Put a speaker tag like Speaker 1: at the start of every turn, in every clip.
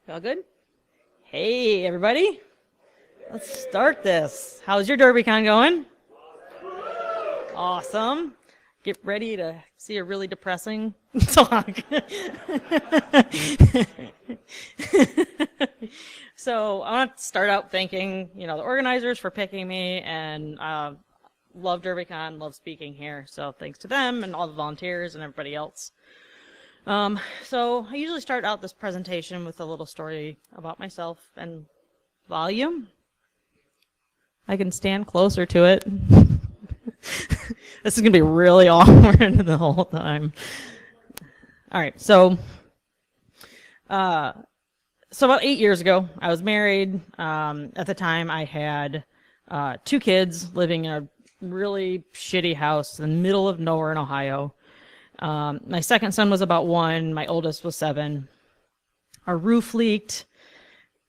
Speaker 1: All good? Hey, everybody. Let's start this. How's your DerbyCon going? Awesome. Get ready to see a really depressing talk. So I want to start out thanking, the organizers for picking me, and love DerbyCon, love speaking here. So thanks to them and all the volunteers and everybody else. So I usually start out this presentation with a little story about myself and volume. I can stand closer to it. This is going to be really awkward the whole time. All right, so about 8 years ago, I was married. At the time, I had 2 kids living in a really shitty house in the middle of nowhere in Ohio. My second son was about 1. My oldest was 7. Our roof leaked.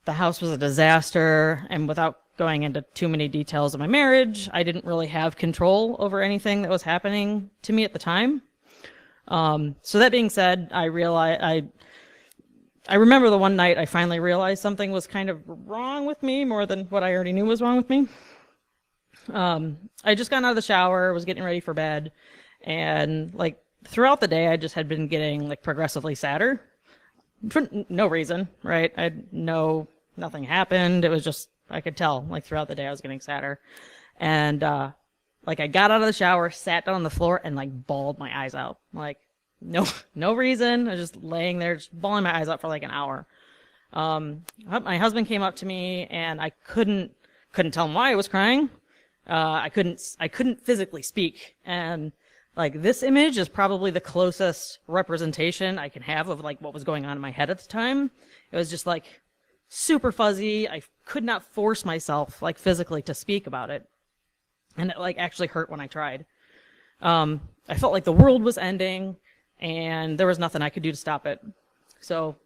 Speaker 1: The house was a disaster. And without going into too many details of my marriage, I didn't really have control over anything that was happening to me at the time. So that being said, I remember the one night I finally realized something was kind of wrong with me more than what I already knew was wrong with me. I just got out of the shower, was getting ready for bed, and throughout the day, I just had been getting progressively sadder for no reason, right? Nothing happened. It was just, I could tell throughout the day I was getting sadder. And I got out of the shower, sat down on the floor, and bawled my eyes out. No reason. I was just laying there, just bawling my eyes out for an hour. My husband came up to me, and I couldn't tell him why I was crying. I couldn't physically speak, and this image is probably the closest representation I can have of what was going on in my head at the time. It was just super fuzzy. I could not force myself physically to speak about it, and it actually hurt when I tried. I felt like the world was ending, and there was nothing I could do to stop it. So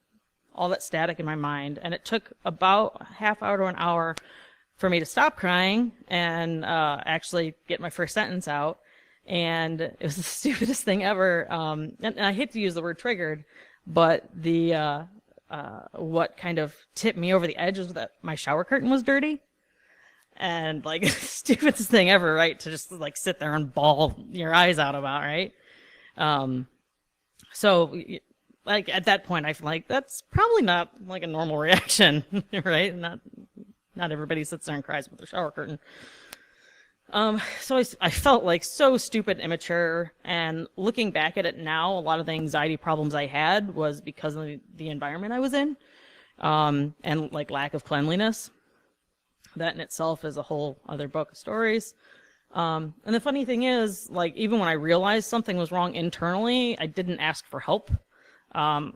Speaker 1: all that static in my mind, and it took about a half hour to an hour for me to stop crying and actually get my first sentence out. And it was the stupidest thing ever. And I hate to use the word triggered, but what kind of tipped me over the edge was that my shower curtain was dirty. And stupidest thing ever, right? To just sit there and bawl your eyes out about, right? So at that point, I feel that's probably not a normal reaction, right? Not everybody sits there and cries with their shower curtain. So I felt so stupid, immature, and looking back at it now, a lot of the anxiety problems I had was because of the environment I was in, and lack of cleanliness. That in itself is a whole other book of stories. And the funny thing is, even when I realized something was wrong internally, I didn't ask for help. I've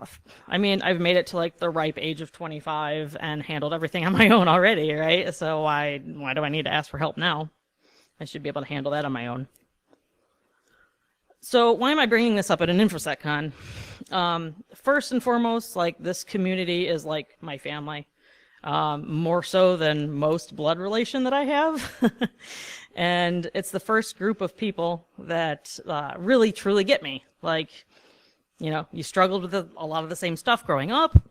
Speaker 1: made it to the ripe age of 25 and handled everything on my own already, right? So why do I need to ask for help now? I should be able to handle that on my own. So why am I bringing this up at an Infosec con? First and foremost, this community is my family, more so than most blood relation that I have. And it's the first group of people that really, truly get me. You struggled with a lot of the same stuff growing up.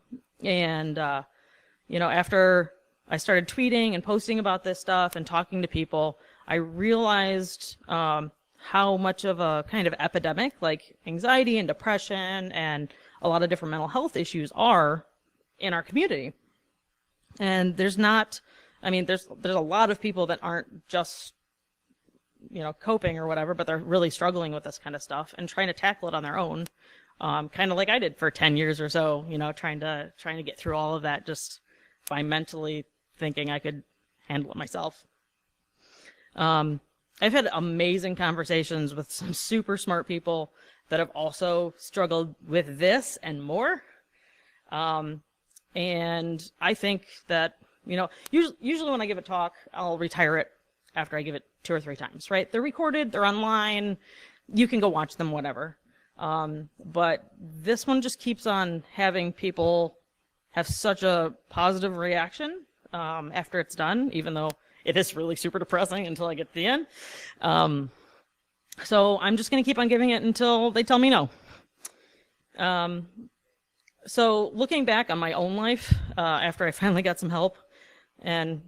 Speaker 1: And, after I started tweeting and posting about this stuff and talking to people, I realized how much of a kind of epidemic anxiety and depression and a lot of different mental health issues are in our community. And there's a lot of people that aren't just coping or whatever, but they're really struggling with this kind of stuff and trying to tackle it on their own, kind of like I did for 10 years or so, trying to get through all of that just by mentally thinking I could handle it myself. I've had amazing conversations with some super smart people that have also struggled with this and more. And I think that, usually when I give a talk, I'll retire it after I give it 2 or 3 times, right? They're recorded, they're online, you can go watch them, whatever. But this one just keeps on having people have such a positive reaction after it's done, even though it is really super depressing until I get to the end. So I'm just going to keep on giving it until they tell me no. So looking back on my own life, after I finally got some help and,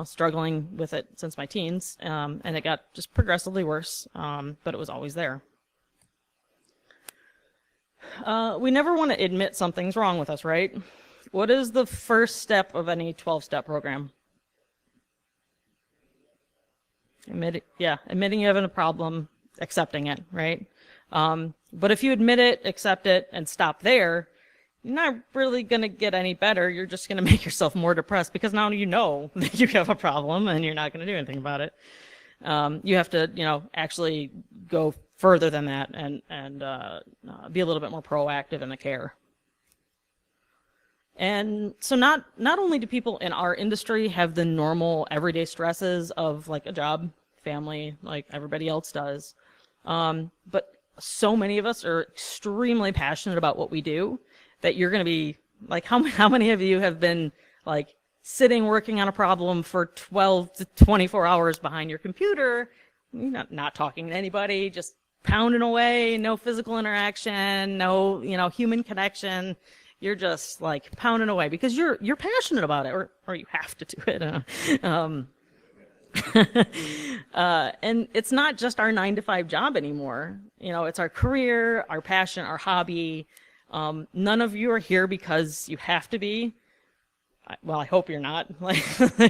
Speaker 1: struggling with it since my teens, and it got just progressively worse, but it was always there. We never want to admit something's wrong with us, right? What is the first step of any 12-step program? Admitting you have a problem, accepting it, right? But if you admit it, accept it, and stop there, you're not really going to get any better. You're just going to make yourself more depressed because now you know that you have a problem and you're not going to do anything about it. You have to, actually go further than that and be a little bit more proactive in the care. And so not only do people in our industry have the normal everyday stresses of like a job, family, like everybody else does, but so many of us are extremely passionate about what we do that you're going to be like, how many of you have been like sitting working on a problem for 12 to 24 hours behind your computer, not talking to anybody, just pounding away, no physical interaction, no, human connection. You're just like pounding away because you're passionate about it, or you have to do it. And it's not just our 9-to-5 job anymore. It's our career, our passion, our hobby. None of you are here because you have to be. Well, I hope you're not. Like,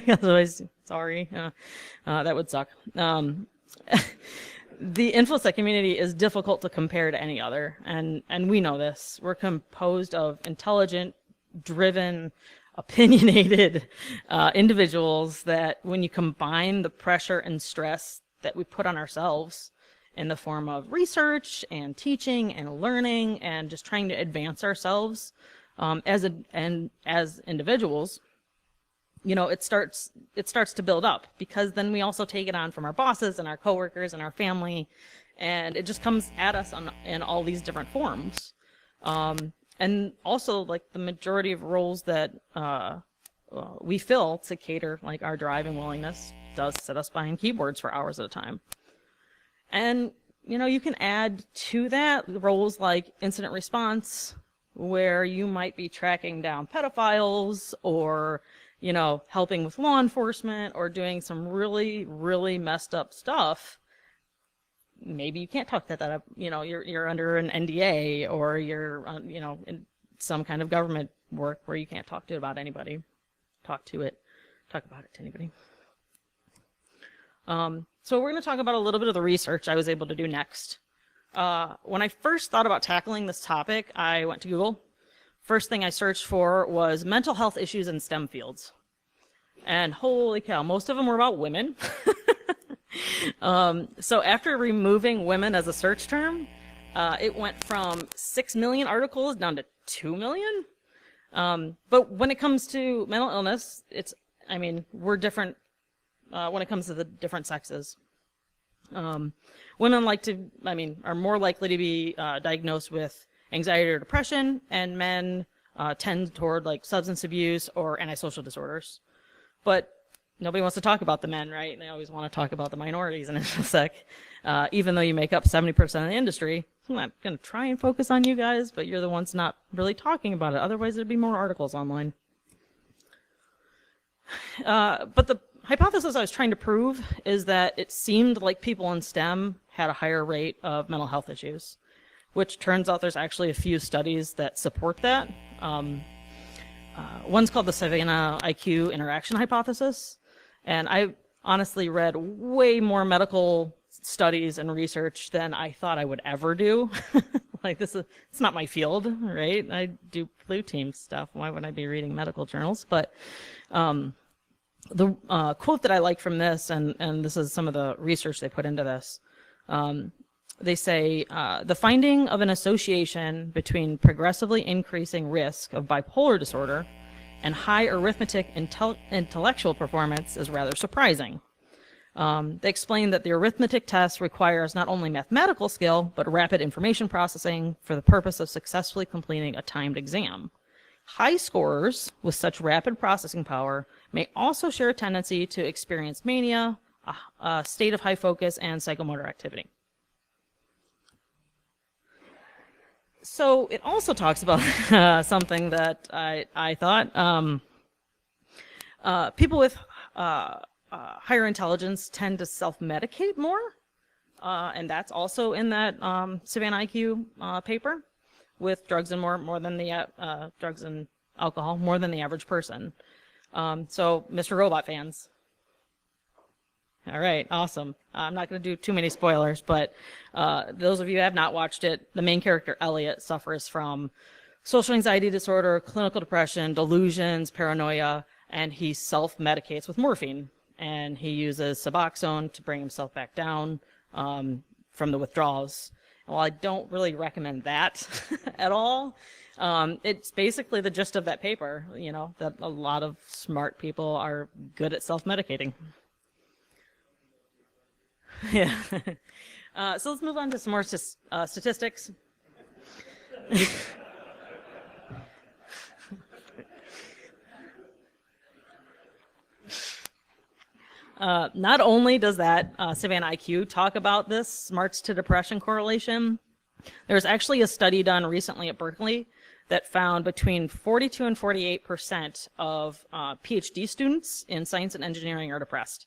Speaker 1: otherwise, sorry, that would suck. The Infosec community is difficult to compare to any other, and we know this. We're composed of intelligent, driven, opinionated individuals that when you combine the pressure and stress that we put on ourselves in the form of research and teaching and learning and just trying to advance ourselves as individuals, it starts to build up, because then we also take it on from our bosses and our coworkers and our family, and it just comes at us in all these different forms. And also, like, the majority of roles that we fill to cater like our drive and willingness does sit us behind keyboards for hours at a time. And you can add to that roles like incident response, where you might be tracking down pedophiles, or helping with law enforcement, or doing some really, really messed up stuff. Maybe you can't talk that up. You're under an NDA, or you're, in some kind of government work where you can't talk about it to anybody. So we're going to talk about a little bit of the research I was able to do next. When I first thought about tackling this topic, I went to Google. First thing I searched for was mental health issues in STEM fields. And holy cow, most of them were about women. So after removing women as a search term, it went from 6 million articles down to 2 million. But when it comes to mental illness, we're different when it comes to the different sexes. Women are more likely to be diagnosed with anxiety or depression, and men tend toward like substance abuse or antisocial disorders. But nobody wants to talk about the men, right? They always want to talk about the minorities in Infosec, even though you make up 70% of the industry. I'm not going to try and focus on you guys, but you're the ones not really talking about it. Otherwise, there'd be more articles online. But the hypothesis I was trying to prove is that it seemed like people in STEM had a higher rate of mental health issues, which turns out there's actually a few studies that support that. One's called the Savannah IQ interaction hypothesis. And I honestly read way more medical studies and research than I thought I would ever do. It's not my field, right? I do blue team stuff. Why would I be reading medical journals? But the quote that I like from this, and this is some of the research they put into this, they say, the finding of an association between progressively increasing risk of bipolar disorder and high arithmetic intellectual performance is rather surprising. They explain that the arithmetic test requires not only mathematical skill, but rapid information processing for the purpose of successfully completing a timed exam. High scorers with such rapid processing power may also share a tendency to experience mania, a state of high focus, and psychomotor activity. So it also talks about something that I thought people with higher intelligence tend to self-medicate more, and that's also in that Savannah IQ paper, with drugs and more than the drugs and alcohol more than the average person. So, Mr. Robot fans. All right, awesome. I'm not going to do too many spoilers, but those of you who have not watched it, the main character, Elliot, suffers from social anxiety disorder, clinical depression, delusions, paranoia, and he self-medicates with morphine. And he uses Suboxone to bring himself back down from the withdrawals. Well, I don't really recommend that at all. It's basically the gist of that paper, you know, that a lot of smart people are good at self-medicating. Yeah. So let's move on to some more statistics. Not only does that Savannah IQ talk about this smarts to depression correlation, there's actually a study done recently at Berkeley that found between 42 and 48% of PhD students in science and engineering are depressed.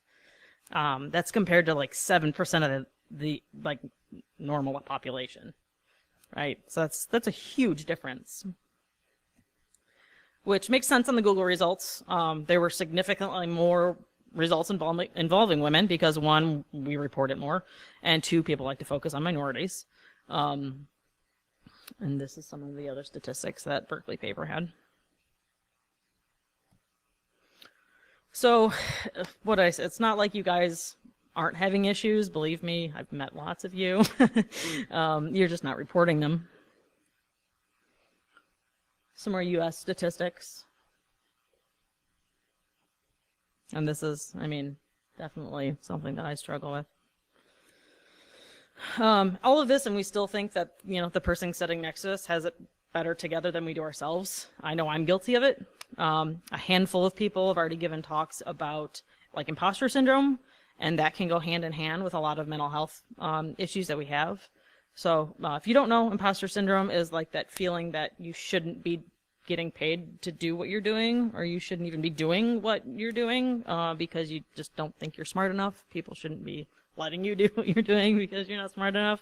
Speaker 1: That's compared to like 7% of the like normal population, right? So that's a huge difference, which makes sense on the Google results. There were significantly more results involving women because, one, we report it more, and two, people like to focus on minorities. And this is some of the other statistics that Berkeley paper had. So what I said, it's not like you guys aren't having issues. Believe me, I've met lots of you. You're just not reporting them. Some more US statistics. And this is, I mean, definitely something that I struggle with. All of this, and we still think that, you know, the person sitting next to us has it better together than we do ourselves. I know I'm guilty of it. A handful of people have already given talks about like imposter syndrome, and that can go hand in hand with a lot of mental health issues that we have. So if you don't know, imposter syndrome is like that feeling that you shouldn't be getting paid to do what you're doing, or you shouldn't even be doing what you're doing because you just don't think you're smart enough. People shouldn't be letting you do what you're doing because you're not smart enough.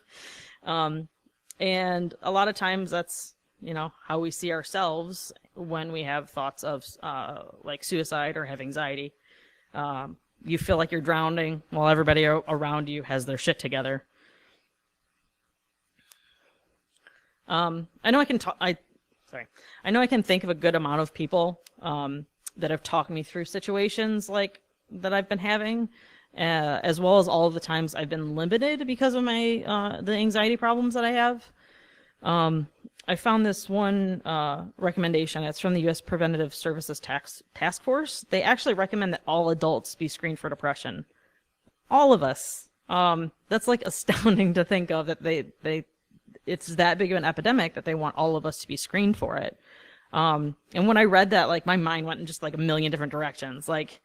Speaker 1: And a lot of times that's, you know, how we see ourselves when we have thoughts of like suicide or have anxiety. You feel like you're drowning while everybody around you has their shit together. I know I can talk. I know I can think of a good amount of people that have talked me through situations like that I've been having, as well as all of the times I've been limited because of my the anxiety problems that I have. I found this one recommendation. It's from the U.S. Preventative Services Task Force. They actually recommend that all adults be screened for depression. All of us. That's like astounding to think of, that it's that big of an epidemic that they want all of us to be screened for it. And when I read that, like, my mind went in just like a million different directions. Like,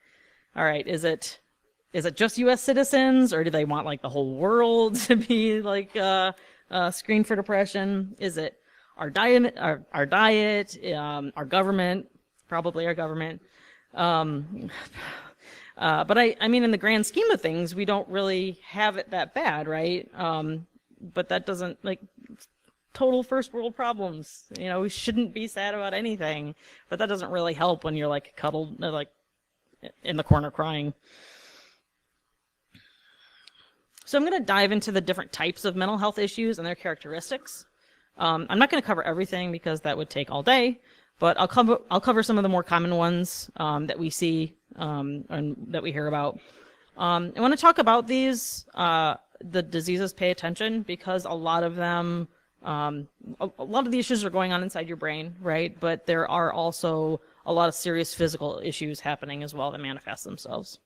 Speaker 1: all right, is it just U.S. citizens, or do they want like the whole world to be like screened for depression? Is it our diet, our government, probably our government? But I mean, in the grand scheme of things, we don't really have it that bad, right? But that doesn't, like, total first world problems. You know, we shouldn't be sad about anything, but that doesn't really help when you're like cuddled, like in the corner crying. So I'm going to dive into the different types of mental health issues and their characteristics. I'm not going to cover everything because that would take all day, but I'll cover some of the more common ones that we see and that we hear about. I want to talk about these. The diseases, pay attention, because a lot of them, a lot of the issues are going on inside your brain, right? But there are also a lot of serious physical issues happening as well that manifest themselves.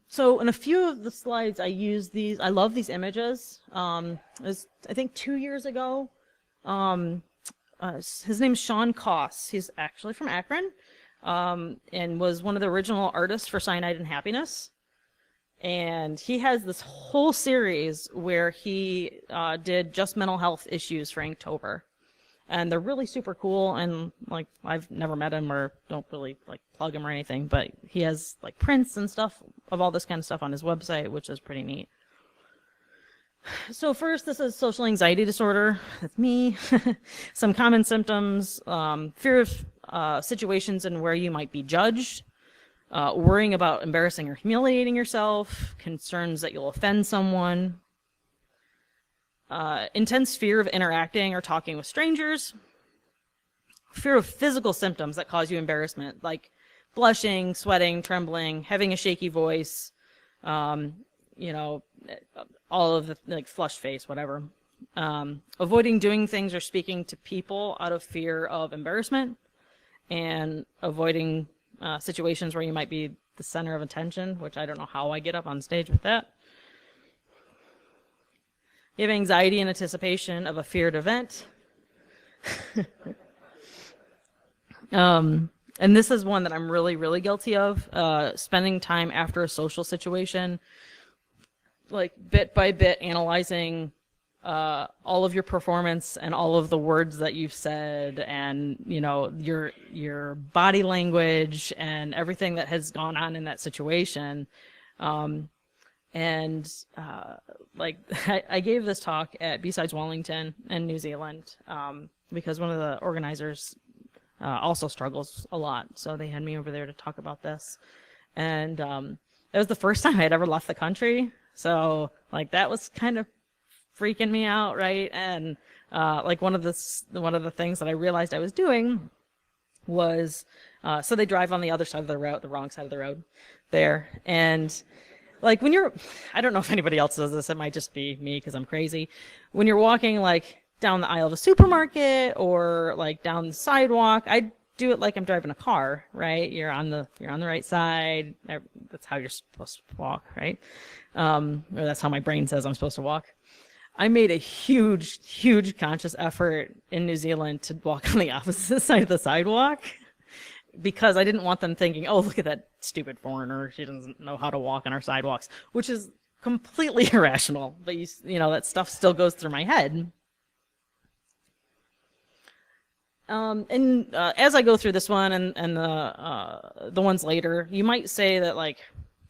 Speaker 1: So in a few of the slides, I use these. I love these images. I think 2 years ago, his name's Sean Koss. He's actually from Akron. And was one of the original artists for Cyanide and Happiness. And he has this whole series where he did just mental health issues for Inktober. And they're really super cool, and like I've never met him or don't really like plug him or anything, but he has like prints and stuff of all this kind of stuff on his website, which is pretty neat. So first, this is social anxiety disorder. That's me. Some common symptoms: fear of situations in where you might be judged, worrying about embarrassing or humiliating yourself, concerns that you'll offend someone. Intense fear of interacting or talking with strangers, fear of physical symptoms that cause you embarrassment, like blushing, sweating, trembling, having a shaky voice, you know, all of the, like, flushed face, whatever. Avoiding doing things or speaking to people out of fear of embarrassment, and avoiding situations where you might be the center of attention, which I don't know how I get up on stage with that. You have anxiety in anticipation of a feared event. And this is one that I'm really, really guilty of, spending time after a social situation, like bit by bit analyzing all of your performance and all of the words that you've said, and you know, your body language and everything that has gone on in that situation. Like I gave this talk at B-Sides Wellington in New Zealand, because one of the organizers also struggles a lot. So they had me over there to talk about this. And it was the first time I'd ever left the country. So like that was kind of freaking me out, right? And like one of the things that I realized I was doing was, so they drive on the other side of the road, the wrong side of the road there. And like when you're, I don't know if anybody else does this, it might just be me because I'm crazy. When you're walking like down the aisle of a supermarket or like down the sidewalk, I do it like I'm driving a car, right? You're on the right side. That's how you're supposed to walk, right? Or that's how my brain says I'm supposed to walk. I made a huge conscious effort in New Zealand to walk on the opposite side of the sidewalk, because I didn't want them thinking, oh, look at that stupid foreigner, she doesn't know how to walk on our sidewalks, which is completely irrational. But you know, that stuff still goes through my head. As I go through this one and the ones later, you might say that, like,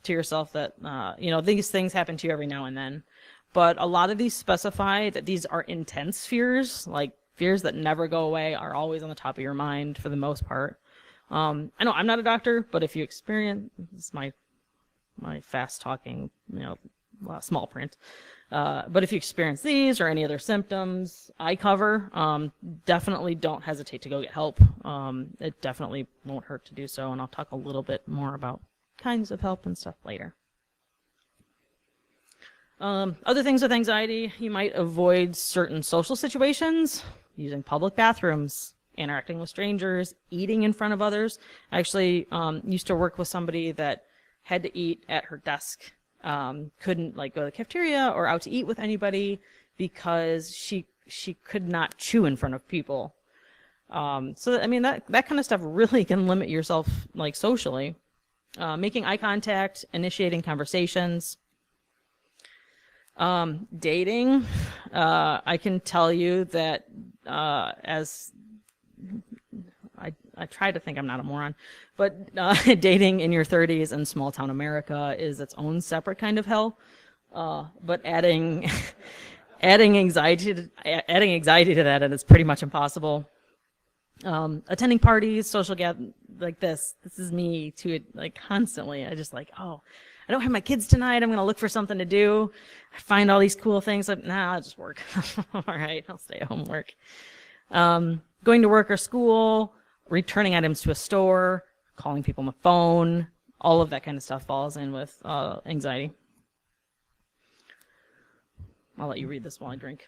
Speaker 1: to yourself that, you know, these things happen to you every now and then. But a lot of these specify that these are intense fears, like fears that never go away, are always on the top of your mind for the most part. I know I'm not a doctor, but if you experience, this is my fast talking, you know, small print. But if you experience these or any other symptoms I cover, definitely don't hesitate to go get help. It definitely won't hurt to do so, and I'll talk a little bit more about kinds of help and stuff later. Other things with anxiety: you might avoid certain social situations, using public bathrooms, interacting with strangers, eating in front of others. I actually used to work with somebody that had to eat at her desk. Couldn't like go to the cafeteria or out to eat with anybody because she could not chew in front of people. So I mean, that kind of stuff really can limit yourself, like, socially. Making eye contact, initiating conversations. Dating, I can tell you that as I try to think I'm not a moron, but dating in your 30s in small town America is its own separate kind of hell. But adding anxiety to that, and it's pretty much impossible. Attending parties, social gatherings, like this is me too, like constantly. I just like, oh, I don't have my kids tonight, I'm gonna look for something to do. I find all these cool things, like, nah, I'll just work. All right, I'll stay at home and work. Going to work or school, returning items to a store, calling people on the phone, all of that kind of stuff falls in with anxiety. I'll let you read this while I drink.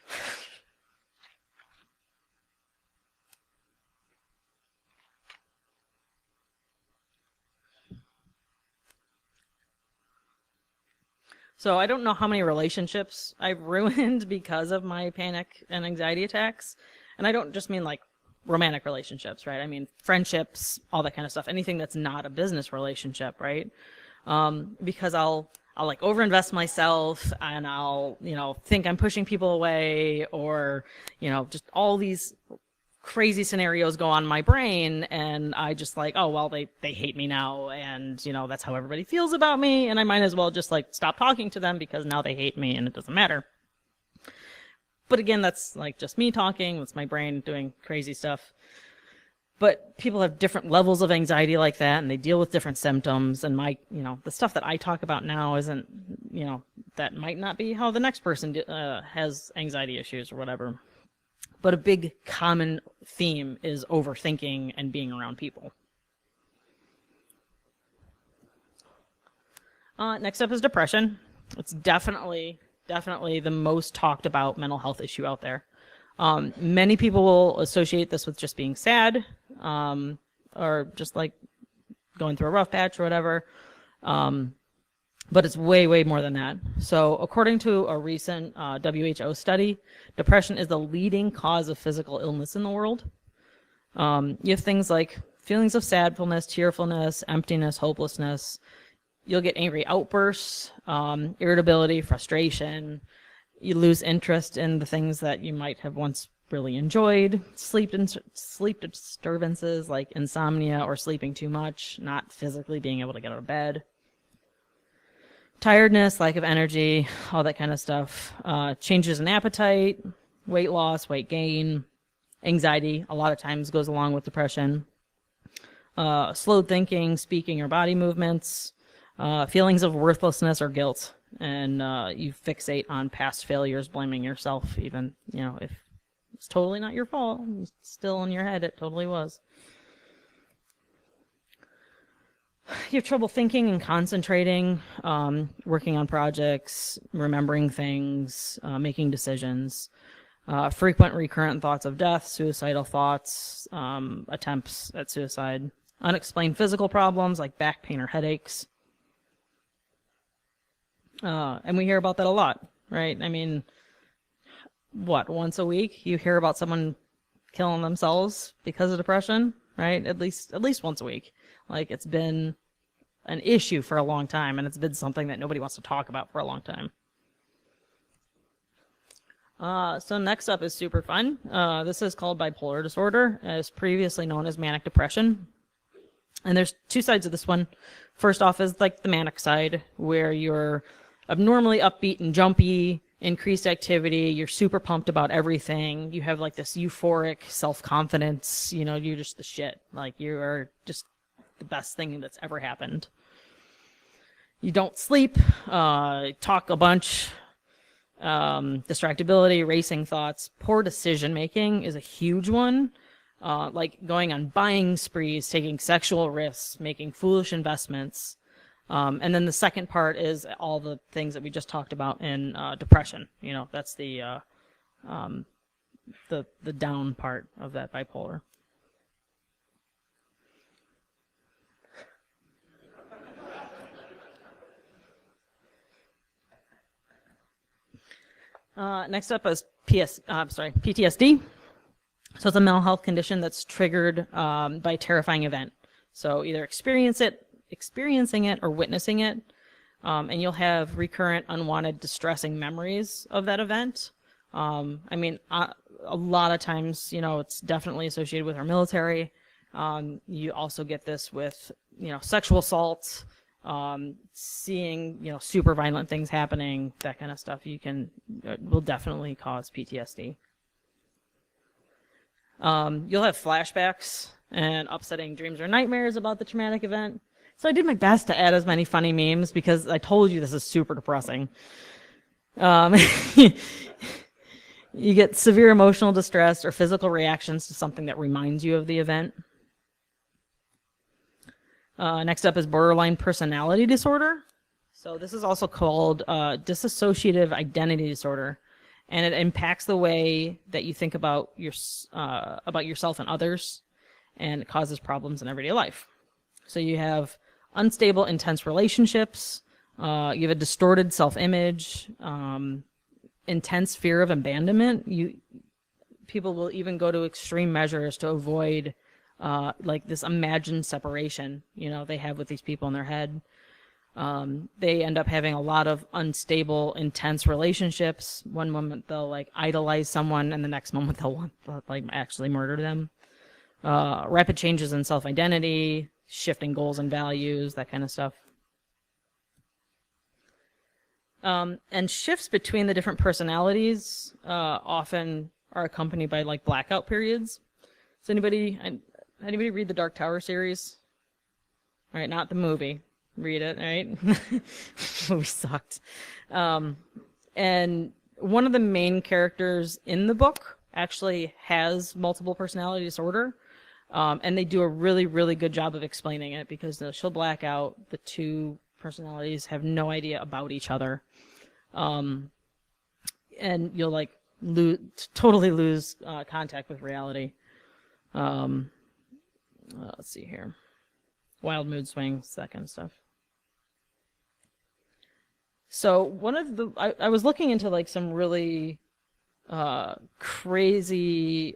Speaker 1: So I don't know how many relationships I've ruined because of my panic and anxiety attacks. And I don't just mean like romantic relationships, right? I mean friendships, all that kind of stuff, anything that's not a business relationship, right? Because I'll like overinvest myself, and I'll, think I'm pushing people away, or, just all these crazy scenarios go on in my brain, and I just like, oh, well, they hate me now, and, that's how everybody feels about me, and I might as well just like stop talking to them because now they hate me and it doesn't matter. But again, that's like just me talking. That's my brain doing crazy stuff. But people have different levels of anxiety like that, and they deal with different symptoms. And the stuff that I talk about now isn't, that might not be how the next person has anxiety issues or whatever. But a big common theme is overthinking and being around people. Next up is depression. It's definitely the most talked about mental health issue out there. Many people will associate this with just being sad, or just like going through a rough patch or whatever. But it's way, way more than that. So according to a recent WHO study, depression is the leading cause of physical illness in the world. You have things like feelings of sadness, tearfulness, emptiness, hopelessness. You'll get angry outbursts, irritability, frustration. You lose interest in the things that you might have once really enjoyed. Sleep disturbances like insomnia or sleeping too much, not physically being able to get out of bed. Tiredness, lack of energy, all that kind of stuff. Changes in appetite, weight loss, weight gain. Anxiety a lot of times goes along with depression. Slowed thinking, speaking, or body movements. Feelings of worthlessness or guilt. And you fixate on past failures, blaming yourself, even, if it's totally not your fault. It's still in your head, it totally was. You have trouble thinking and concentrating, working on projects, remembering things, making decisions, frequent recurrent thoughts of death, suicidal thoughts, attempts at suicide, unexplained physical problems like back pain or headaches. And we hear about that a lot, right? I mean, once a week you hear about someone killing themselves because of depression, right? At least once a week. Like, it's been an issue for a long time, and it's been something that nobody wants to talk about for a long time. So next up is super fun. This is called bipolar disorder, as previously known as manic depression. And there's two sides of this one. First off is like the manic side, where you're abnormally upbeat and jumpy, increased activity, you're super pumped about everything, you have like this euphoric self-confidence, you're just the shit. Like, you are just the best thing that's ever happened. You don't sleep, talk a bunch, distractibility, racing thoughts, poor decision making is a huge one. Like going on buying sprees, taking sexual risks, making foolish investments. And then the second part is all the things that we just talked about in depression. That's the down part of that bipolar. Next up is PTSD. So it's a mental health condition that's triggered by a terrifying event. So either experiencing it or witnessing it, and you'll have recurrent, unwanted, distressing memories of that event. I mean, a lot of times, it's definitely associated with our military. You also get this with, sexual assault, seeing, super violent things happening, that kind of stuff. Will definitely cause PTSD. You'll have flashbacks and upsetting dreams or nightmares about the traumatic event. So I did my best to add as many funny memes because I told you this is super depressing. You get severe emotional distress or physical reactions to something that reminds you of the event. Next up is borderline personality disorder. So this is also called dissociative identity disorder, and it impacts the way that you think about yourself and others, and it causes problems in everyday life. So you have unstable, intense relationships. You have a distorted self-image, intense fear of abandonment. People will even go to extreme measures to avoid like this imagined separation, they have with these people in their head. They end up having a lot of unstable, intense relationships. One moment they'll like idolize someone, and the next moment they'll want to like actually murder them. Rapid changes in self-identity, shifting goals and values, that kind of stuff. And shifts between the different personalities often are accompanied by like blackout periods. Does anybody read the Dark Tower series? All right, not the movie. Read it, right? Movie sucked. And one of the main characters in the book actually has multiple personality disorder. And they do a really, really good job of explaining it because she'll black out. The two personalities have no idea about each other. And you'll like totally lose contact with reality. Let's see here. Wild mood swings, that kind of stuff. So one of the, I was looking into like some really crazy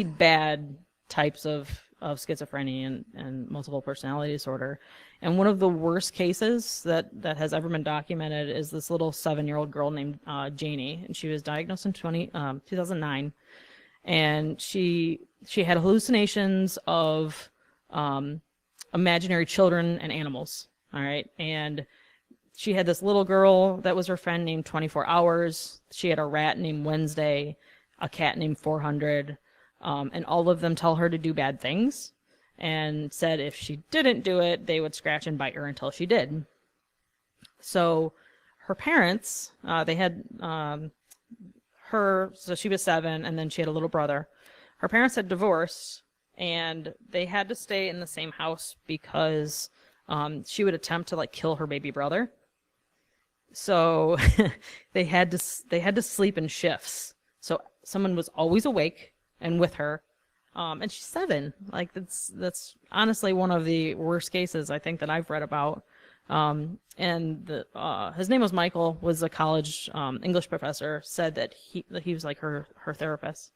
Speaker 1: bad types of schizophrenia and multiple personality disorder. And one of the worst cases that has ever been documented is this little 7-year-old girl named Janie, and she was diagnosed in 2009. And she had hallucinations of imaginary children and animals. All right, and she had this little girl that was her friend named 24 Hours. She had a rat named Wednesday, a cat named 400, and all of them tell her to do bad things, and said if she didn't do it, they would scratch and bite her until she did. So her parents, they had her, so she was 7, and then she had a little brother. Her parents had divorced, and they had to stay in the same house because she would attempt to like kill her baby brother. So they had to sleep in shifts. So someone was always awake and with her. And she's 7. Like that's honestly one of the worst cases I think that I've read about. And his name was Michael, was a college English professor, said that he was like her therapist.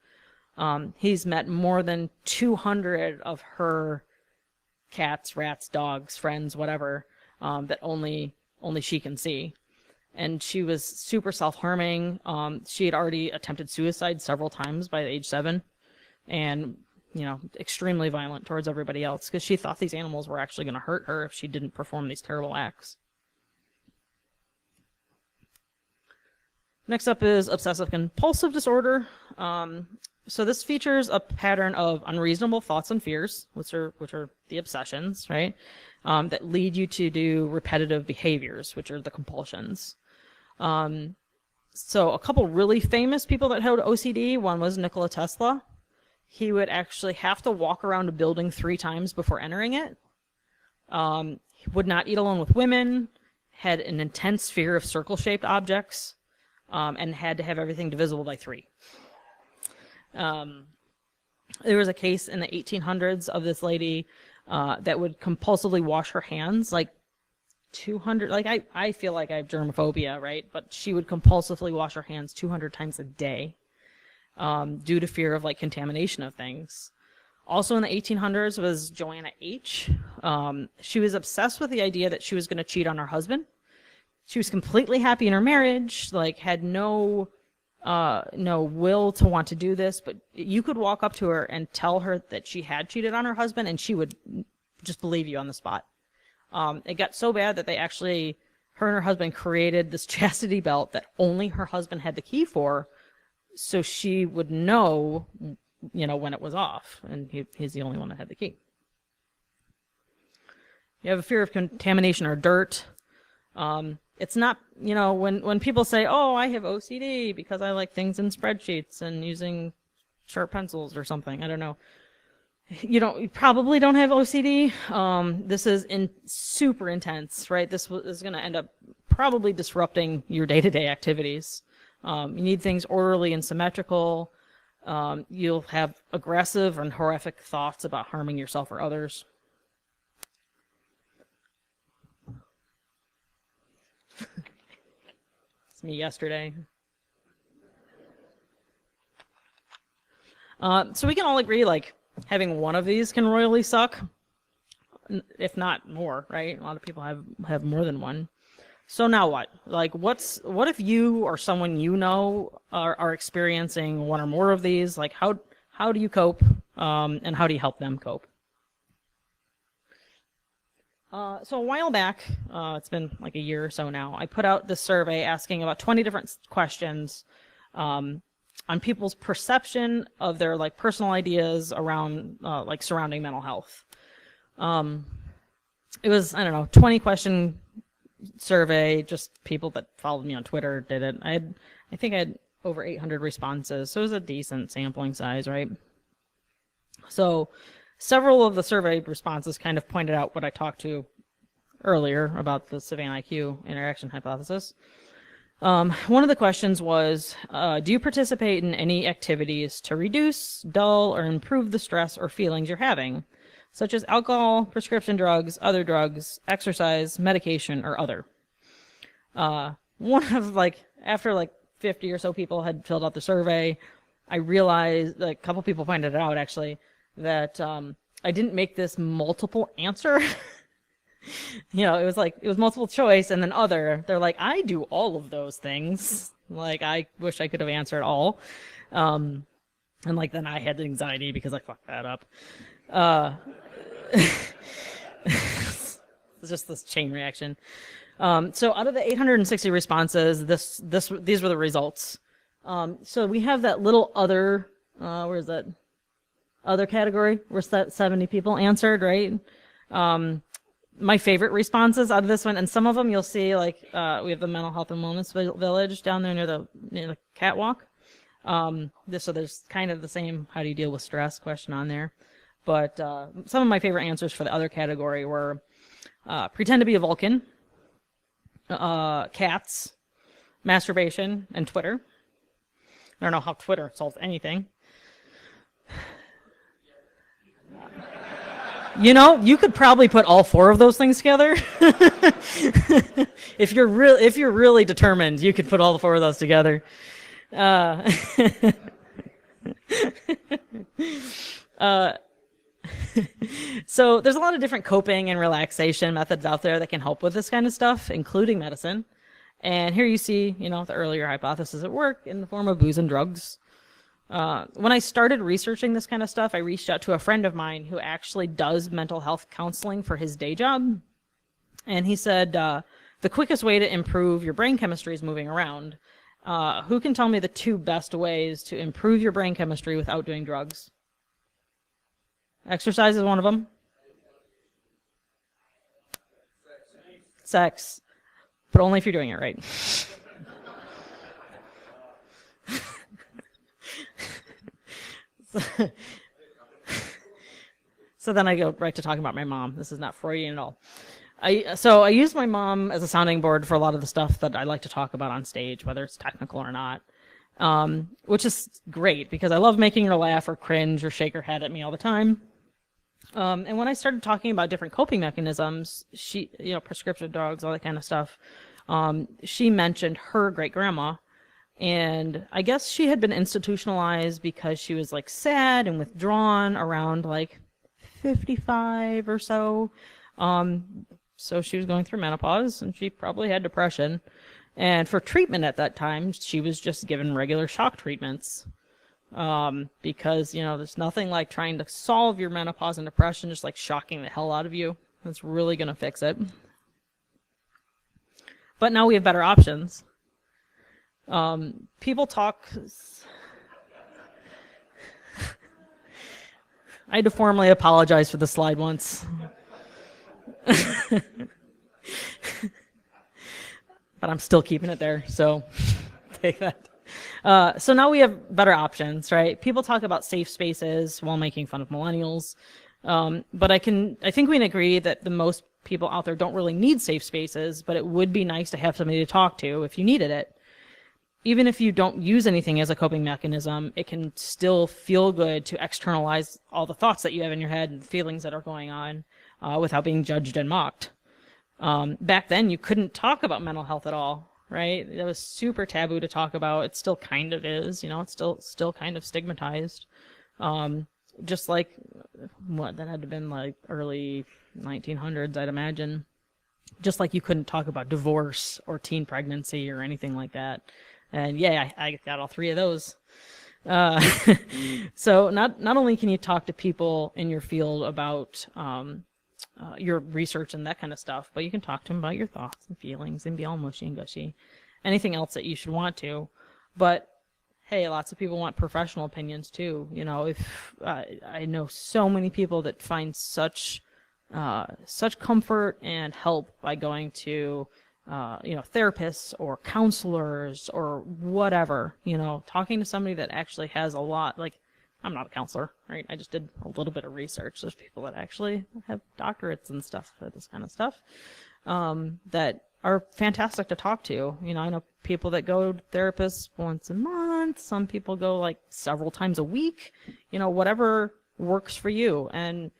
Speaker 1: He's met more than 200 of her cats, rats, dogs, friends, whatever, that only she can see. And she was super self-harming. She had already attempted suicide several times by age 7, and extremely violent towards everybody else because she thought these animals were actually going to hurt her if she didn't perform these terrible acts. Next up is obsessive compulsive disorder. So this features a pattern of unreasonable thoughts and fears, which are the obsessions, right? That lead you to do repetitive behaviors, which are the compulsions. So a couple really famous people that had OCD, one was Nikola Tesla. He would actually have to walk around a building 3 times before entering it. He would not eat alone with women, had an intense fear of circle-shaped objects, and had to have everything divisible by 3. There was a case in the 1800s of this lady that would compulsively wash her hands like 200, like I feel like I have germophobia, right? But she would compulsively wash her hands 200 times a day due to fear of like contamination of things. Also in the 1800s was Joanna H. She was obsessed with the idea that she was going to cheat on her husband. She was completely happy in her marriage, like had no will to want to do this, but you could walk up to her and tell her that she had cheated on her husband and she would just believe you on the spot. It got so bad that her and her husband created this chastity belt that only her husband had the key for, so she would know, when it was off, and he's the only one that had the key. You have a fear of contamination or dirt. It's not, when people say, oh, I have OCD because I like things in spreadsheets and using sharp pencils or something. I don't know. You probably don't have OCD. This is super intense, right? This is going to end up probably disrupting your day-to-day activities. You need things orderly and symmetrical. You'll have aggressive and horrific thoughts about harming yourself or others. It's me yesterday. So we can all agree, like, having one of these can royally suck. if not more, right? A lot of people have more than one. So now what? Like, what if you or someone you know are experiencing one or more of these? Like, how do you cope, and how do you help them cope? So a while back, it's been like a year or so now, I put out this survey asking about 20 different questions on people's perception of their like personal ideas around like surrounding mental health. It was, I don't know, 20 question survey, just people that followed me on Twitter did it. I think I had over 800 responses, so it was a decent sampling size, right? So several of the survey responses kind of pointed out what I talked to earlier about the Savannah IQ interaction hypothesis. One of the questions was, do you participate in any activities to reduce, dull, or improve the stress or feelings you're having, such as alcohol, prescription drugs, other drugs, exercise, medication, or other? One of after 50 or so people had filled out the survey, I realized, a couple people pointed it out actually, that I didn't make this multiple answer. It was multiple choice and then other. They're like, I do all of those things. Like, I wish I could have answered all. And then I had anxiety because I fucked that up. It's just this chain reaction. So out of the 860 responses, these were the results. So we have that little other, where is that? Other category where 70 people answered, right? My favorite responses out of this one, and some of them you'll see, we have the mental health and wellness village down there near the catwalk. So there's kind of the same how do you deal with stress question on there. But some of my favorite answers for the other category were pretend to be a Vulcan, cats, masturbation, and Twitter. I don't know how Twitter solves anything. You could probably put all four of those things together. If you're really determined, you could put all the four of those together. So there's a lot of different coping and relaxation methods out there that can help with this kind of stuff, including medicine. And here you see, the earlier hypothesis at work in the form of booze and drugs. When I started researching this kind of stuff, I reached out to a friend of mine who actually does mental health counseling for his day job. And he said, the quickest way to improve your brain chemistry is moving around. Who can tell me the two best ways to improve your brain chemistry without doing drugs? Exercise is one of them. Sex. But only if you're doing it right. So then I go right to talking about my mom. This is not Freudian at all. I use my mom as a sounding board for a lot of the stuff that I like to talk about on stage, whether it's technical or not, which is great because I love making her laugh or cringe or shake her head at me all the time. And when I started talking about different coping mechanisms, she, prescription drugs, all that kind of stuff, she mentioned her great-grandma. And I guess she had been institutionalized because she was sad and withdrawn around 55 or so. So she was going through menopause and she probably had depression. And for treatment at that time, she was just given regular shock treatments. Because, there's nothing like trying to solve your menopause and depression, just shocking the hell out of you. That's really going to fix it. But now we have better options. People talk. I had to formally apologize for the slide once. But I'm still keeping it there, so take that. So now we have better options, right? People talk about safe spaces while making fun of millennials. But I think we can agree that the most people out there don't really need safe spaces, but it would be nice to have somebody to talk to if you needed it. Even if you don't use anything as a coping mechanism, it can still feel good to externalize all the thoughts that you have in your head and feelings that are going on without being judged and mocked. Back then, you couldn't talk about mental health at all, right? It was super taboo to talk about. It still kind of is, it's still kind of stigmatized. Just like what, that had to have been like early 1900s, I'd imagine. Just like you couldn't talk about divorce or teen pregnancy or anything like that. And yeah, I got all three of those. So not only can you talk to people in your field about your research and that kind of stuff, but you can talk to them about your thoughts and feelings and be all mushy and gushy. Anything else that you should want to. But hey, lots of people want professional opinions too. You know, if I know so many people that find such comfort and help by going to therapists or counselors or whatever, talking to somebody that actually has a lot. Like, I'm not a counselor, right? I just did a little bit of research. There's people that actually have doctorates and stuff for this kind of stuff, that are fantastic to talk to. I know people that go to therapists once a month. Some people go like several times a week, whatever works for you. And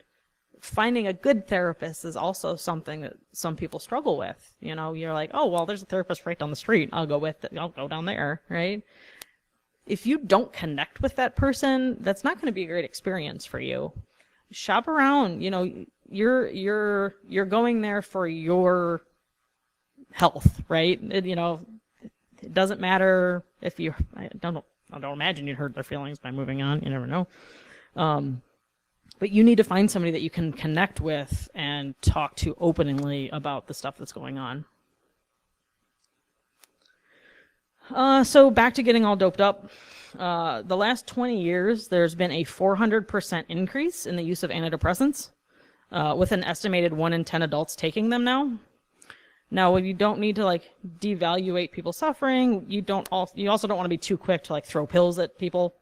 Speaker 1: finding a good therapist is also something that some people struggle with. You're like, oh, well, there's a therapist right down the street. I'll go down there, right? If you don't connect with that person, that's not going to be a great experience for you. Shop around. You're going there for your health, right? It doesn't matter if I don't imagine you'd hurt their feelings by moving on. You never know. But you need to find somebody that you can connect with and talk to openly about the stuff that's going on. So back to getting all doped up. The last 20 years, there's been a 400% increase in the use of antidepressants, with an estimated 1 in 10 adults taking them now. Now, you don't need to devaluate people's suffering. You also don't want to be too quick to throw pills at people,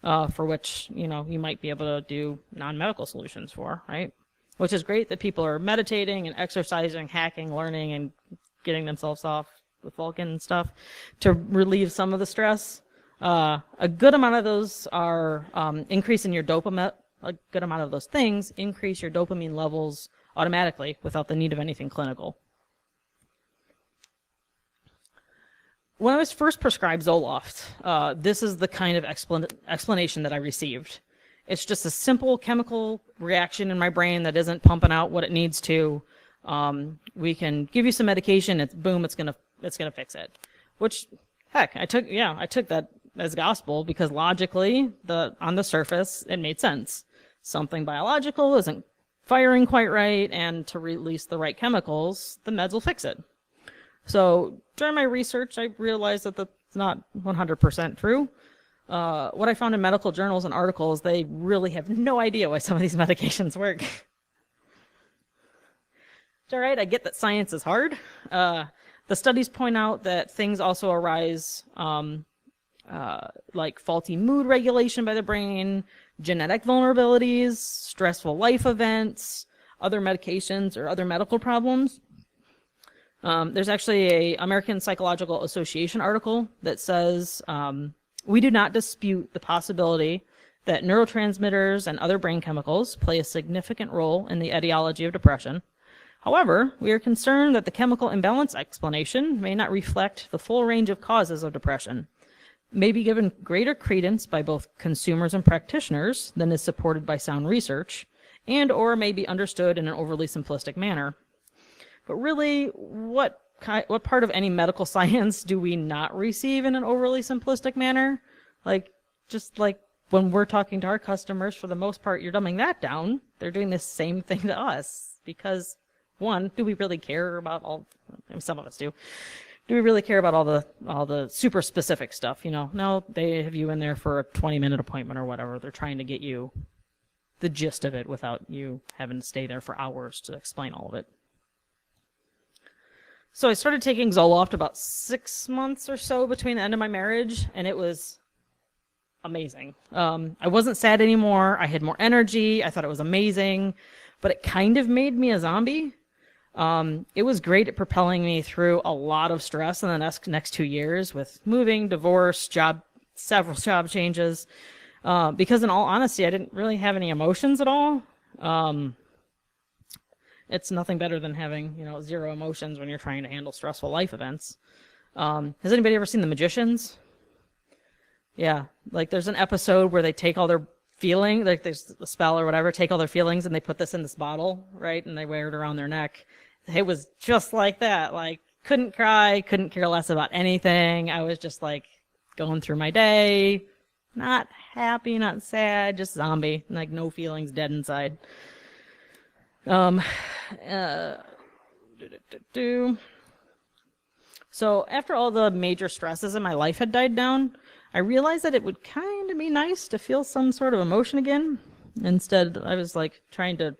Speaker 1: for which you might be able to do non-medical solutions for, right? Which is great that people are meditating and exercising, hacking, learning, and getting themselves off with Vulcan and stuff to relieve some of the stress. A good amount of those are increasing your dopamine. A good amount of those things increase your dopamine levels automatically without the need of anything clinical. When I was first prescribed Zoloft, this is the kind of explanation that I received. It's just a simple chemical reaction in my brain that isn't pumping out what it needs to. We can give you some medication. It's gonna fix it. Which, heck, I took that as gospel because logically, on the surface, it made sense. Something biological isn't firing quite right, and to release the right chemicals, the meds will fix it. So during my research, I realized that that's not 100% true. What I found in medical journals and articles, they really have no idea why some of these medications work. It's all right, I get that science is hard. The studies point out that things also arise like faulty mood regulation by the brain, genetic vulnerabilities, stressful life events, other medications, or other medical problems. There's actually a American Psychological Association article that says, we do not dispute the possibility that neurotransmitters and other brain chemicals play a significant role in the etiology of depression. However, we are concerned that the chemical imbalance explanation may not reflect the full range of causes of depression, may be given greater credence by both consumers and practitioners than is supported by sound research, and or may be understood in an overly simplistic manner. But really, what part of any medical science do we not receive in an overly simplistic manner? Just like when we're talking to our customers, for the most part, you're dumbing that down. They're doing the same thing to us because, one, do we really care about all? Some of us do. Do we really care about all the super specific stuff? No, they have you in there for a 20-minute appointment or whatever. They're trying to get you the gist of it without you having to stay there for hours to explain all of it. So I started taking Zoloft about 6 months or so between the end of my marriage, and it was amazing. I wasn't sad anymore. I had more energy. I thought it was amazing, but it kind of made me a zombie. It was great at propelling me through a lot of stress in the next 2 years with moving, divorce, several job changes, because in all honesty, I didn't really have any emotions at all. It's nothing better than having, zero emotions when you're trying to handle stressful life events. Has anybody ever seen The Magicians? Yeah, there's an episode where they take all their feeling, like there's a spell or whatever, take all their feelings and they put this in this bottle, right? And they wear it around their neck. It was just like that. Like, couldn't cry, couldn't care less about anything. I was just like going through my day, not happy, not sad, just zombie, like no feelings, dead inside. So after all the major stresses in my life had died down, I realized that it would kind of be nice to feel some sort of emotion again. Instead, I was like trying to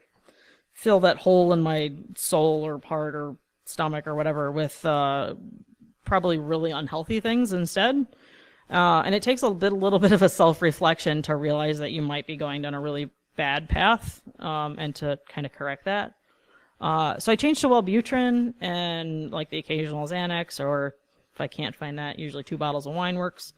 Speaker 1: fill that hole in my soul or heart or stomach or whatever with probably really unhealthy things instead. And it takes a little bit of a self-reflection to realize that you might be going down a really bad path, and to kind of correct that. So I changed to Wellbutrin and like the occasional Xanax, or if I can't find that, usually 2 bottles of wine works.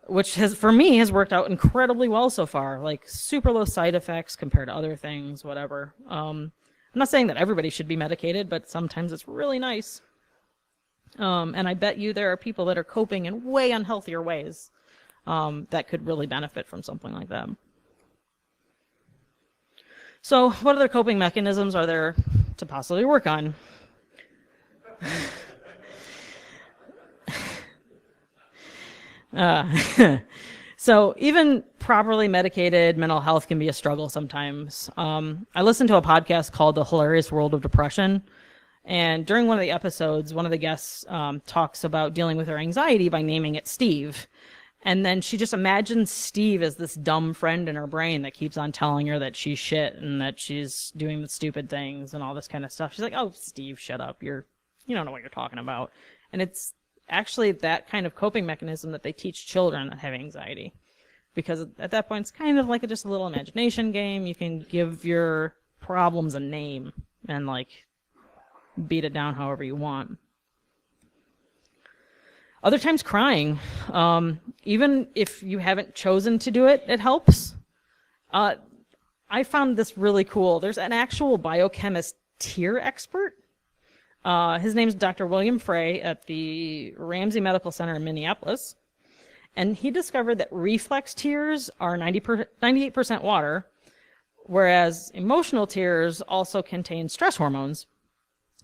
Speaker 1: Which has, for me, has worked out incredibly well so far. Like super low side effects compared to other things, whatever. I'm not saying that everybody should be medicated, but sometimes it's really nice. And I bet you there are people that are coping in way unhealthier ways, that could really benefit from something like that. So what other coping mechanisms are there to possibly work on? So even properly medicated mental health can be a struggle sometimes. I listened to a podcast called The Hilarious World of Depression. And during one of the episodes, one of the guests talks about dealing with her anxiety by naming it Steve. And then she just imagines Steve as this dumb friend in her brain that keeps on telling her that she's shit and that she's doing the stupid things and all this kind of stuff. She's like, oh, Steve, shut up. You don't know what you're talking about. And it's actually that kind of coping mechanism that they teach children that have anxiety. Because at that point, it's kind of like just a little imagination game. You can give your problems a name and like beat it down however you want. Other times crying, even if you haven't chosen to do it, it helps. I found this really cool. There's an actual biochemist tear expert. His name's Dr. William Frey at the Ramsey Medical Center in Minneapolis. And he discovered that reflex tears are 98% water, whereas emotional tears also contain stress hormones,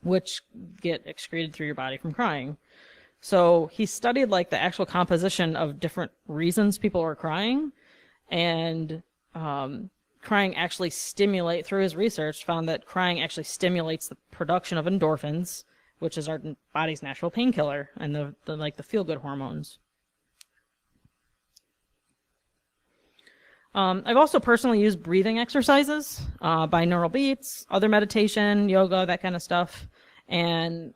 Speaker 1: which get excreted through your body from crying. So he studied like the actual composition of different reasons people are crying, and crying actually through his research, found that crying actually stimulates the production of endorphins, which is our body's natural painkiller, and the feel-good hormones. I've also personally used breathing exercises, binaural beats, other meditation, yoga, that kind of stuff, and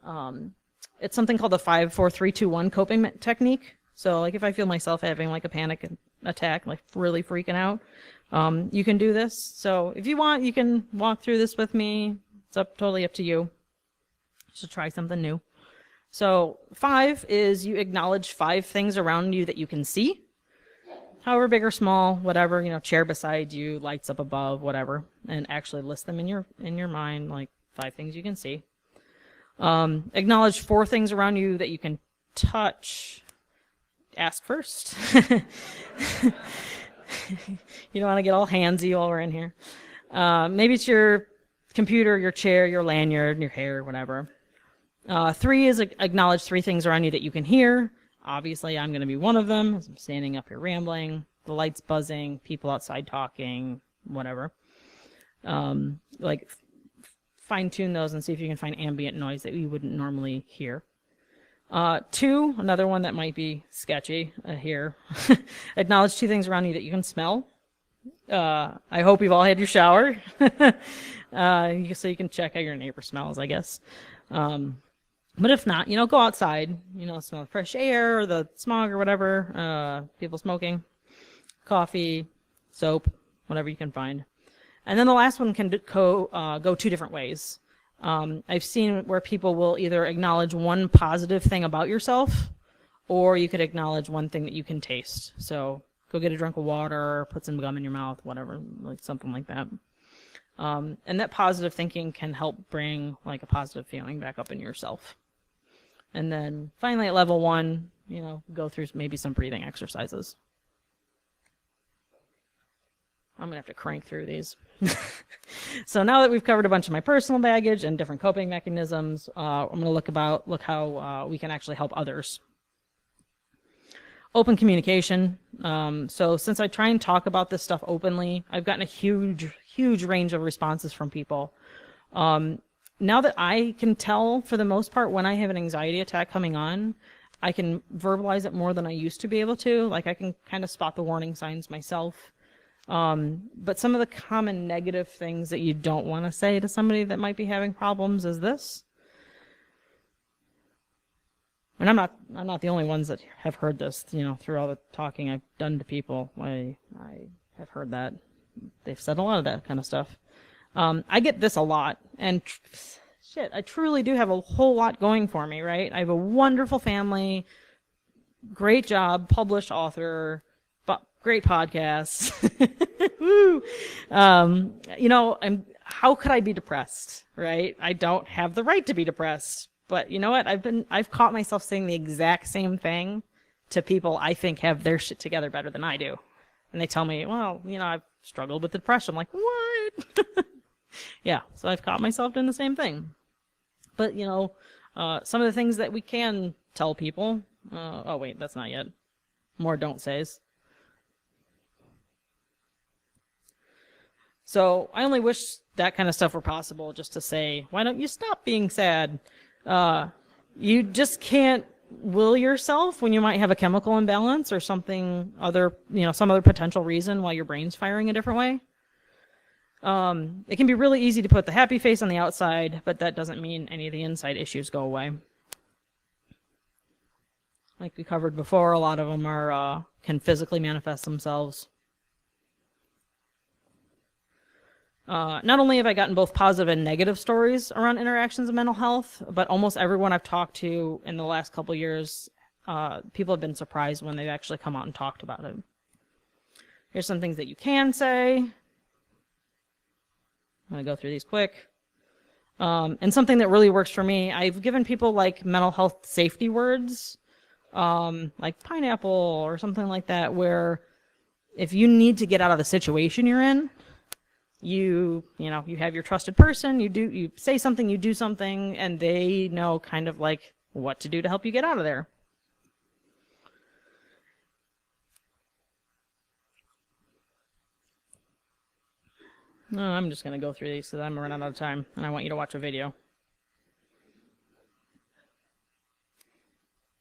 Speaker 1: it's something called the 5-4-3-2-1 coping technique. So like if I feel myself having like a panic attack, like really freaking out, you can do this. So if you want, you can walk through this with me. It's totally up to you. Just try something new. So 5 is you acknowledge 5 things around you that you can see, however big or small, whatever, chair beside you, lights up above, whatever, and actually list them in your mind, like 5 things you can see. Acknowledge 4 things around you that you can touch. Ask first. You don't want to get all handsy while we're in here. Maybe it's your computer, your chair, your lanyard, your hair, whatever. 3 is acknowledge 3 things around you that you can hear. Obviously, I'm going to be one of them. I'm standing up here rambling, the lights buzzing, people outside talking, whatever. Like fine-tune those and see if you can find ambient noise that you wouldn't normally hear. 2, another one that might be sketchy here. Acknowledge 2 things around you that you can smell. I hope you've all had your shower. So you can check how your neighbor smells, I guess. But if not, go outside, smell the fresh air or the smog or whatever, people smoking, coffee, soap, whatever you can find. And then the last one can go 2 different ways. I've seen where people will either acknowledge one positive thing about yourself, or you could acknowledge one thing that you can taste. So go get a drink of water, put some gum in your mouth, whatever, like something like that. And that positive thinking can help bring like a positive feeling back up in yourself. And then finally at level 1, go through maybe some breathing exercises. I'm going to have to crank through these. So now that we've covered a bunch of my personal baggage and different coping mechanisms, I'm going to look how we can actually help others. Open communication. So since I try and talk about this stuff openly, I've gotten a huge range of responses from people. Now that I can tell, for the most part, when I have an anxiety attack coming on, I can verbalize it more than I used to be able to. Like, I can kind of spot the warning signs myself. But some of the common negative things that you don't want to say to somebody that might be having problems is this. And I'm not the only ones that have heard this, you know, through all the talking I've done to people. I have heard that. They've said a lot of that kind of stuff. I get this a lot, and shit, I truly do have a whole lot going for me, right? I have a wonderful family, great job, published author, great podcasts. Woo! You know, how could I be depressed, right? I don't have the right to be depressed. But you know what? I've caught myself saying the exact same thing to people I think have their shit together better than I do. And they tell me, well, you know, I've struggled with depression. I'm like, what? Yeah, so I've caught myself doing the same thing. But, you know, some of the things that we can tell people, oh wait, that's not yet. More don't says. So I only wish that kind of stuff were possible, just to say, why don't you stop being sad? You just can't will yourself when you might have a chemical imbalance or something other, you know, some other potential reason why your brain's firing a different way. It can be really easy to put the happy face on the outside, but that doesn't mean any of the inside issues go away. Like we covered before, a lot of them are can physically manifest themselves. Not only have I gotten both positive and negative stories around interactions of mental health, but almost everyone I've talked to in the last couple of years, people have been surprised when they've actually come out and talked about it. Here's some things that you can say. I'm going to go through these quick. And something that really works for me, I've given people like mental health safety words, like pineapple or something like that, where if you need to get out of the situation you're in, you know, you have your trusted person, you say something, you do something, and they know kind of like what to do to help you get out of there. No, I'm just going to go through these because I'm running out of time, and I want you to watch a video.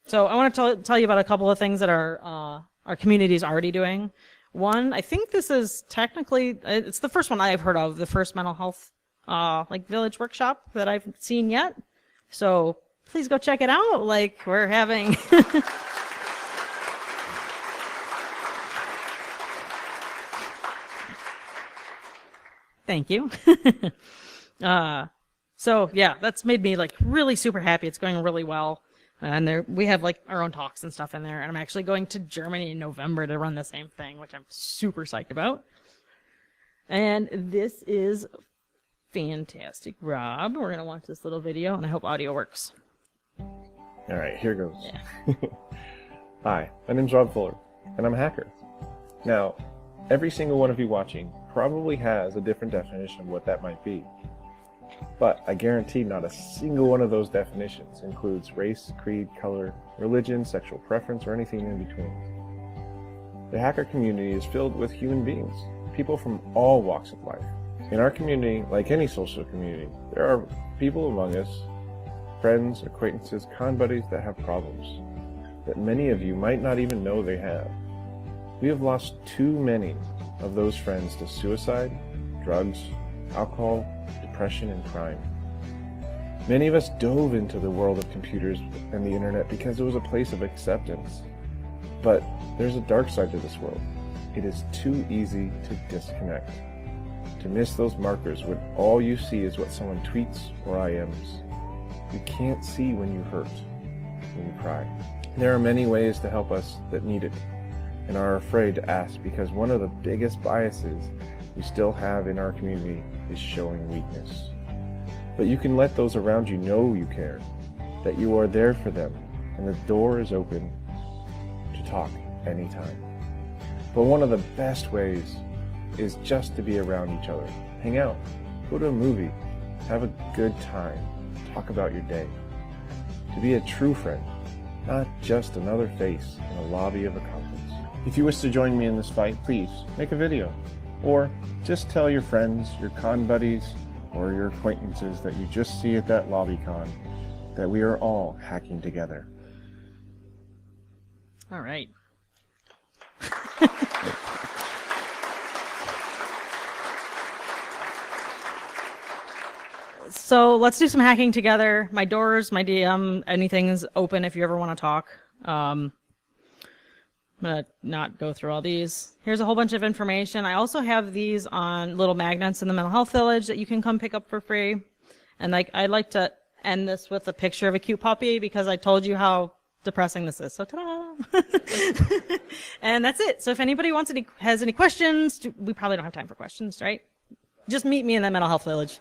Speaker 1: So I want to tell you about a couple of things that our community is already doing. One, I think this is technically, it's the first one I've heard of, the first mental health like village workshop that I've seen yet. So please go check it out. Like, we're having thank you. So yeah, that's made me like really super happy. It's going really well. And we have like our own talks and stuff in there. And I'm actually going to Germany in November to run the same thing, which I'm super psyched about. And this is fantastic. Rob, we're going to watch this little video, and I hope audio works.
Speaker 2: All right, here goes.
Speaker 1: Yeah.
Speaker 2: Hi, my name's Rob Fuller, and I'm a hacker. Now, every single one of you watching probably has a different definition of what that might be. But I guarantee not a single one of those definitions includes race, creed, color, religion, sexual preference, or anything in between. The hacker community is filled with human beings, people from all walks of life. In our community, like any social community, there are people among us, friends, acquaintances, con buddies that have problems that many of you might not even know they have. We have lost too many of those friends to suicide, drugs, alcohol, depression, and crime. Many of us dove into the world of computers and the internet because it was a place of acceptance. But there's a dark side to this world. It is too easy to disconnect, to miss those markers when all you see is what someone tweets or IMs. You can't see when you hurt, when you cry. There are many ways to help us that need it and are afraid to ask because one of the biggest biases we still have in our community is showing weakness. But you can let those around you know you care, that you are there for them, and the door is open to talk anytime. But one of the best ways is just to be around each other, hang out, go to a movie, have a good time, talk about your day. To be a true friend, not just another face in a lobby of a conference. If you wish to join me in this fight, please make a video, or just tell your friends, your con buddies, or your acquaintances that you just see at that LobbyCon that we are all hacking together.
Speaker 1: All right. So let's do some hacking together. My doors, my DM, anything's open if you ever want to talk. I'm going to not go through all these. Here's a whole bunch of information. I also have these on little magnets in the mental health village that you can come pick up for free. And I'd like to end this with a picture of a cute puppy because I told you how depressing this is. So ta-da! And that's it. So if anybody has any questions, we probably don't have time for questions, right? Just meet me in the mental health village.